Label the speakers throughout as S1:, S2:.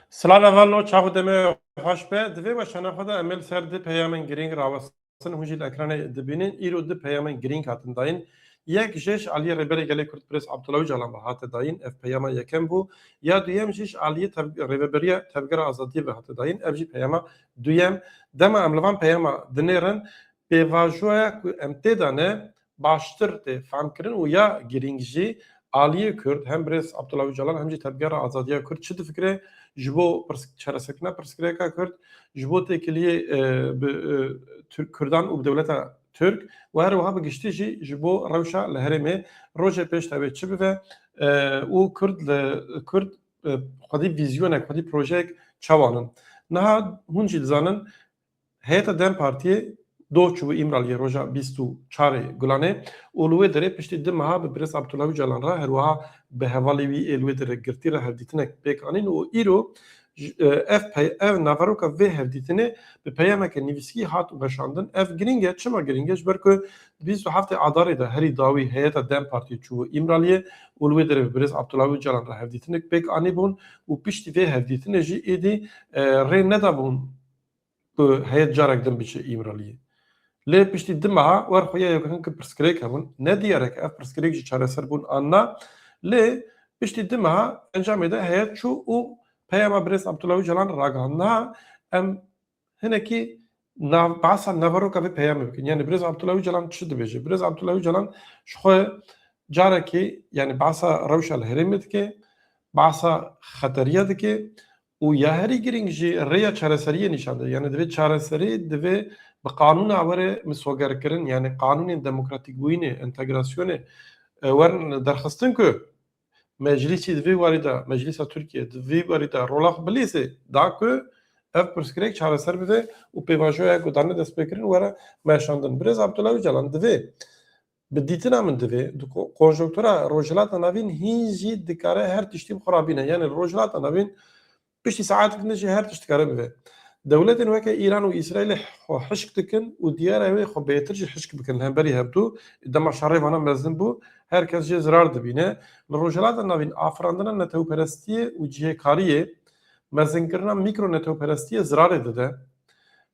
S1: Slava valno çavu deme hoş be divê weşana xwe de emel ser di peyamên girîng rawestin hûn jî li ekranê dibînin îro di peyamên girîng hatin dayîn. Yek jêş aliyê rêberê gelê Kurtpirêz Abdullah Öcalan ve hate dayîn ev peyama yekem bû ya duyem jîş aliyê rêveberiya Tevgera Azadiyê ve hate dayîn ev jî peyama duyem dema em li van peyama dinêrin pêvajoya ku em tê dane baştir tê famkirin û ya girîng jî aliyê Kurd hem Birêz Abdullah Öcalan hem jî Tevgera Azadiya Kurd çi difikire ji bo çaresekirina pirsgirêka Kurd ji bo têkiliyê Kurdan û dewleta Türk û her wiha bi giştî jî ji bo rewşa li herêmê rojê pêş tevê çi bibe û Kurd xwedî vîzyonek xwedî projeyek çawanin. Niha hûn jî dizanin Heyeta Dem Partiyê doh çûbû İmraliyê roja 24 Gulanê û li wê derê piştî di meha bi Birêz Abdullah Öcalan re her wiha bi hevalê wî ê li wê derê girtî re hevdîtinek pêk anîn û îro ev navaroka vê hevdîtinê bi peyameke nivîskî hat weşandin. Ev giring e çima giring e ji ber ku 27 Adarê de herî dawî Heyeta Dem Partiyê çûbû İmraliyê û li wê derê bi Birêz Abdullah Öcalan re hevdîtinek pêk anî bûn û piştî vê hevdîtinê jî êdî rê nedabûn ku heyet carek din biçe İmraliyê. Lê piştî di meha wer xuya yekîn ku pirsgirêk hebûn ne diyarek ev pirsgirêk jî çareser bûn anna lê piştî di meha encamê de heyet çû û peyama Birêz Abdullah Öcalan ragihandina em hinekî behsa neveroka vê peyamê bikin. Yani Birêz Abdullah Öcalan çi dibêje? Birêz Abdullah Öcalan ji xwe carekê yani behsa rewşa li herêmê dike, behsa xeteriya dike û ya herî giring jî rêya çareseriyê nîşan de. Yani divê çareserî divê bi qanûna werê misogerkirin yani qanûnên demokratîkbûyînê entegrasyonê werin derxistin ku meclisî di vê warî de Meclîsa Tirkiye di vê warî de rola xwe bilîzê da ku ev pirsgirêk çareser bibe û pêvajoya ku darne destpêkirin were meşandin. Birêz Abdullah Öcalan divê bi dîtina min divê di konjonktûra rojhilata navîn hîn jî dikare her tiştî bixurabîne. Yani rojhilata navîn piştî saetekî jî her tişt dikare bibe. Dewletên weke İran û İsraîlê xwe hişk dikin û diyar ew ê xwe bêhtir jî hişk bikin hemberî hevdû dema şerê vana mezin bû herkes jê zirar dibîne. Li rojhilata navîn afirandina netewperestiyê û cihêkariyê mezinkirina mîkro netewperestiyê zirarê dide.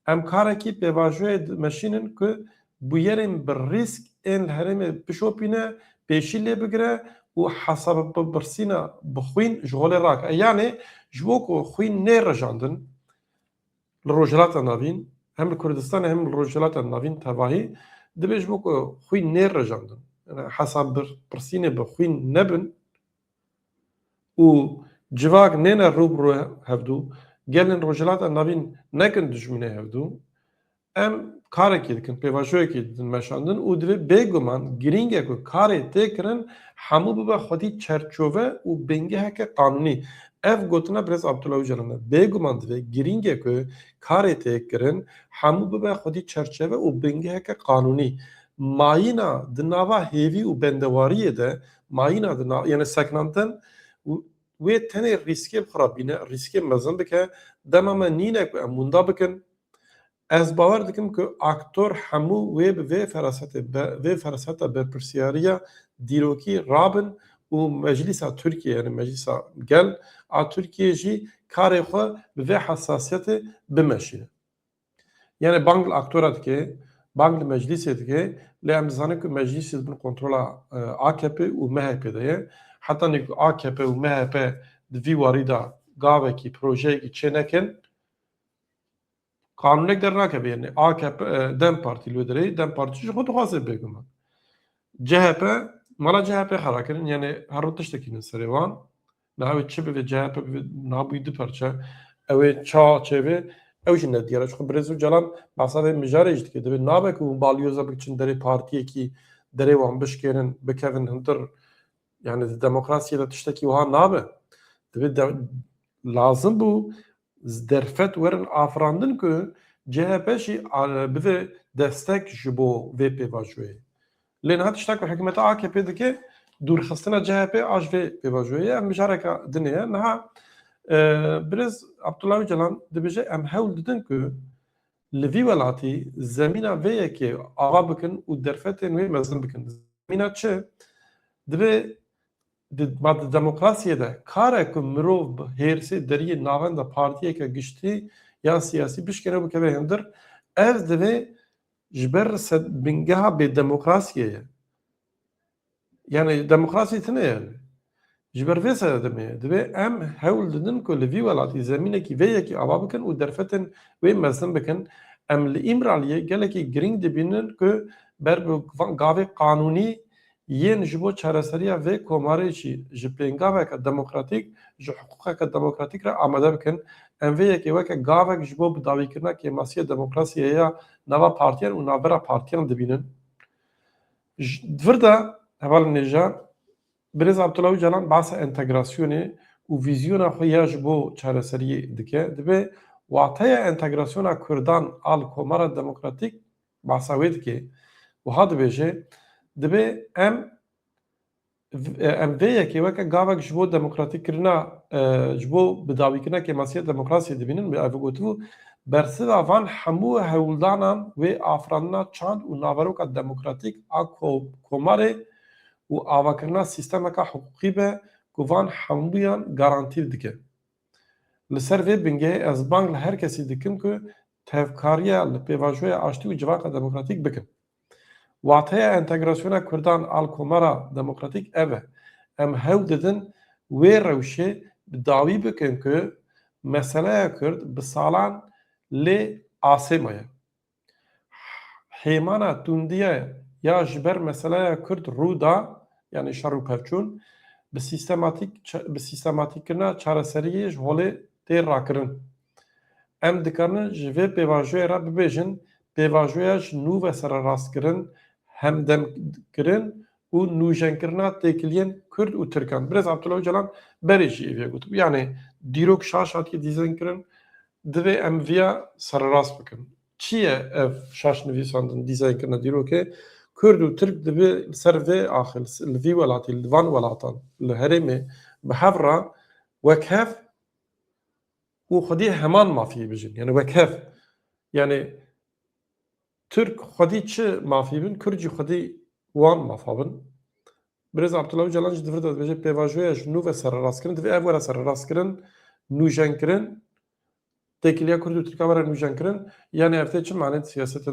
S1: Em karekî pêvajoyê dimeşînin ku bûyerên bi rîsk ên li herêmê bişopîne pêşî lê bigire û hesabipirsîna bi xwîn ji holê rake. Yani ji bo ku xwîn nêrejandin li rojhilata navîn hem li Kurdistanê hem li rojhilata navîn tevahî dibe ji bo ku xwîn nêrejandin. Yani hesabipirsînê bi xwîn nebin û civak nêne rûbirû hevdû gelên rojhilata navîn nekin dijminê hevdû em karekê dikin pêvajoyekê didin meşandin û divê bêguman giring e ku karê tê kirin hemû bibe xwedî çerçove û bingeheke qanûnî. Ev gotina Birêz Abdullah Öcalan e bêguman divê giring e ku karê tê kirin hemû bibe xwedî çerçeve û bingeheke qanûnî. Mayîna di nava hêvî û bendewariyê de mayîna di yani seknandin wê tenê rîskê bixurabîne rîskê mezin bike dema me nîne ku em wenda bikin. Ez bawer dikim ku aktor hemû wê bi vê feraseta berpirsiyariya dîrokî rabin û Meclîsa Tirkiye yani Meclîsa Gel a Tirkiye jî karê xwe bi vê hesasiyetê bimeşîne. Yani bang li aktora dike, bang li meclîsê dike lê em dizanin ku meclîsê dibin kontrola AKP û MHP de ye. Heta ku AKP û MHP di vî warî da gavekî projeyekî çê nekin kanûnek dernakeve yani AKP Dem Partî li wê derê Dem Partî ji xwe dixwaze bêguman. CHP mala CHP xera kirin yani her tiştekî serê wan navê çi bibe CHP nabûyî du parça ew ê ça çêvê ew jî nediyar çi Birêz Öcalan behsa vê mijarê jî dike divê nabe ku balyoza biçin derê partiyekî derê wan bişkêrin bikevin hindir yani di demokrasiyê de tiştekî wiha nabe divê lazim bû derfet werin afirandin ku CHP jî bive destek ji bo vê pêvajoyê. Lê niha tiştek ku hikûmeta AKP dike dûrxistina CHP a ji vê pêvajoyê em mijareka dinê ye. Niha Birêz Abdullah Öcalan dibêje em hewl didin ku li vî welatî zemîna vê yekê ava bikin û derfetên wê mezin bikin. Zemîna çi? Divê demokrasiye de karek mirov hersi deriye navenda partiye ke gişti ya siyasi bişkene bu keve hindir ev deve jber bingeha be demokrasiye yani demokrasi tine yani jber vesa deme deve em hewl dedin ku levi welati zemine ki ve ki ababikin u derfeten ve mezin bikin em li imraliye geleki giring dibinin ku ber bu gave kanuni yên ji bo çareseriya vê komarê jî ji pêngaveka demokratîk ji hiqûqeka demokratîk re amade bikin em vê yekê weke gavek ji bo bidawîkirina kêmasiya demokrasiyê ya nava partiyan û navbera partiyan dibînin vir de hevalên nêja Birêz Abdullah Öcalan bahsa entegrasyonê û vîzyona xwe ya ji bo çareseriyê dike dibe wateya entegrasyona Kurdan al komara demokratîk bahsa wê dike wiha dibêje dibe em vê yekê weke gavek ji bo demokratîkkirina ji bo bidawîkirina kêmasiya demokrasiyê dibînin ev gotibû bersiva van hemû hewldanan wê afirandina çand û naveroka demokratîk a komarê û avakirina sîstemeka hiqûqî be ku van hemûyan garantî dike li ser vê bingehê ez bang li her kesî dikim ku tevkariya li pêvajoya aştî û civaka demokratîk bikin wateya entegrasyona Kurdan al komara demokratîk ev e em hewl didin wê rewşê bi dawî bikin ku meseleya Kurd bi salan lê asê maye hêmana tundiye ya ji ber meseleya Kurd rû da yani şer û pevçûn bi sîstematîkkirina çareseriyê ji holê tê rakirin em dikarin ji vê pêvajoyê re bibêjin pêvajoya ji nû ve sererastkirin hemdemkirin û nûjenkirina têkiliyên Kurd û Tirkan. Birêz Abdullah Öcalan berê jî evê gotibu. Yani dîrok şaş hatiye dîzenkirin divê em viya sererast bikin. Çi ye ev şaş nivîsandin dîzenkirina dîrokê? Kurd û Tirk divê ser vê axil li vî welatî li van welatan li herêmê bi hev re wekhev û xwedî heman mafiyê bijin. Yani wekhev. Yani Türk xwedî çi mafî bin, Kurd jî xwedî wan mafa bin. Birêz Abdullah Öcalan jî divir de dibêje pêvajoya ji nû ve sererastkirin divê ev were sererastkirin, nûjenkirin, têkiliya Kurd û Tirkan were nûjenkirin yani ev tê çi manê siyasetê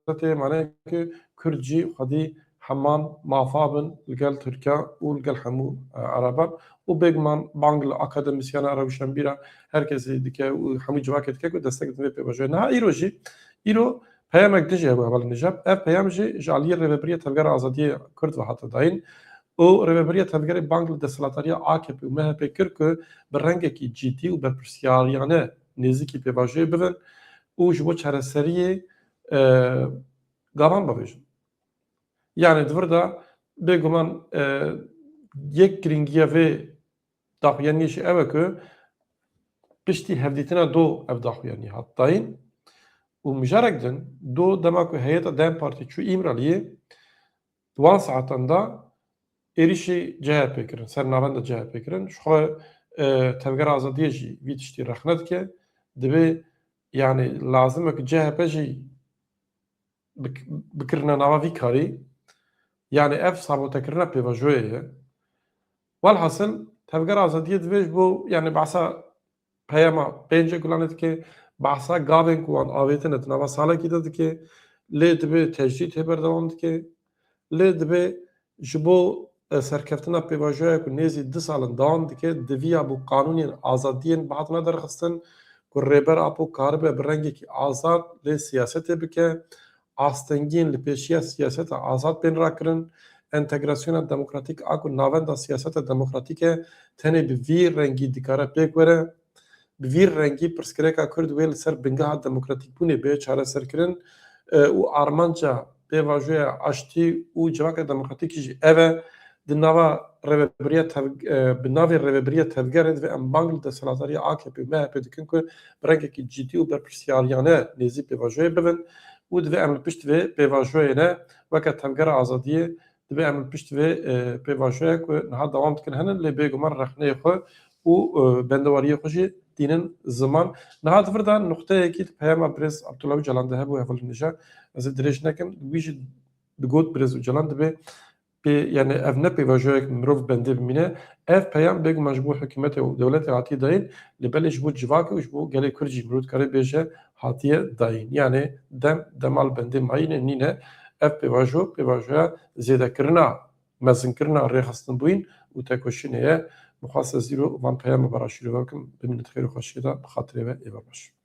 S1: tê manê ku Kurd jî xwedî heman mafa bin li gel Tirkiya û li gel hemû Ereban û bêguman bang li akademisyana rewşenbîra her kesî dike û hemû civakê dike ku destek didin vê pêvajoyê. Niha îro jî îro peyamek dijî hebu hevalên nêja ev peyam jî ji aliyê Rêveberiya Tevgera Azadiyê Kurd ve hate dayîn û Rêveberiya Tevgerê bang li desthilatariya AKP û MHP kir ku bi rengekî cidî û berpirsyariyane nêzîkî pêvajoyê bibin û ji bo çareseriyê gavan bibêjin. Yani divir da bêguman yek giringiya vê daxuyaniyê jî ew e ku piştî hevdîtina do ev daxuyanî hat dayîn û mijarek din do dema ku heyeta Dem Partî çû İmraliyê wan saetan da êrişî CHP kirin ser navenda CHP kirin ji xwe Tevgera Azadiyê jî vî tiştî rexne dike divê yani lazim e ku CHP jî bikirina nava vî karî yani ev sabotekirina pêvajoyê ye welhasıl Tevgera Azadiyê divê ji bo yani behsa peyama pêncê gulanê dike behsa gavên ku wan avêtine di nava salekî de dike lê divê tecdît hê berdewam dike lê divê ji bo serkeftina pêvajoya ku nêzî 2 salin dewam dike diviya bû qanûnên azadiyên bi hatina derxistin ku rêber apo karibe bi rengekî azad lê siyasetê bike astengiyên li pêşiya siyaseta azad bên rakirin entegrasyona demokratîk a ku navenda siyaseta demokratîk e tenê bi vî rengî dikare pêk were bi vî rengî pirsgirêka Kurd wê li ser bingeha demokratîkbûnê bê çareserkirin û armanca pêvajoya aştî û civaka demokratîkî jî ev e di nava bi navê Rêveberiya Tevgerê divê em bang li desthilatariya AKP û MHP dikin ku bi rengekî cidî û berpirsyariyane nêzî pêvajoyê bibin û divê em li pişt vê pêvajoyê ne weke Tevgera Azadiyê divê em li pişt vê pêvajoya ku niha dewam dikin henin lê bêguman rexneyê xwe û bendewariyê xwe jî dînin ziman. Niha divir de nuqteyekî di peyama Birêz Abdullah Öcalan de hebû hevalên nêja ez ê dirêj nekim wî jî digot Birêz Öcalan dibe yani ev ne pêvajoyek mirov bendê bimîne, ev peyam bêguman ji bo hikûmetê û dewletê hatiye dayîn, li belê ji bo civakê û ji bo gelê Kurd jî mirov dikare bêje hatiye dayîn. Yani demal bendê mayînê nîne, ev pêvajoya zêdekirina mezinkirina rêxistinbûyîn û tekoşînê ye. Mixwast ez îro van peyama beraşîrova bikim, bimînit xêr û xweşiyê da bi xatirê ve êva baş.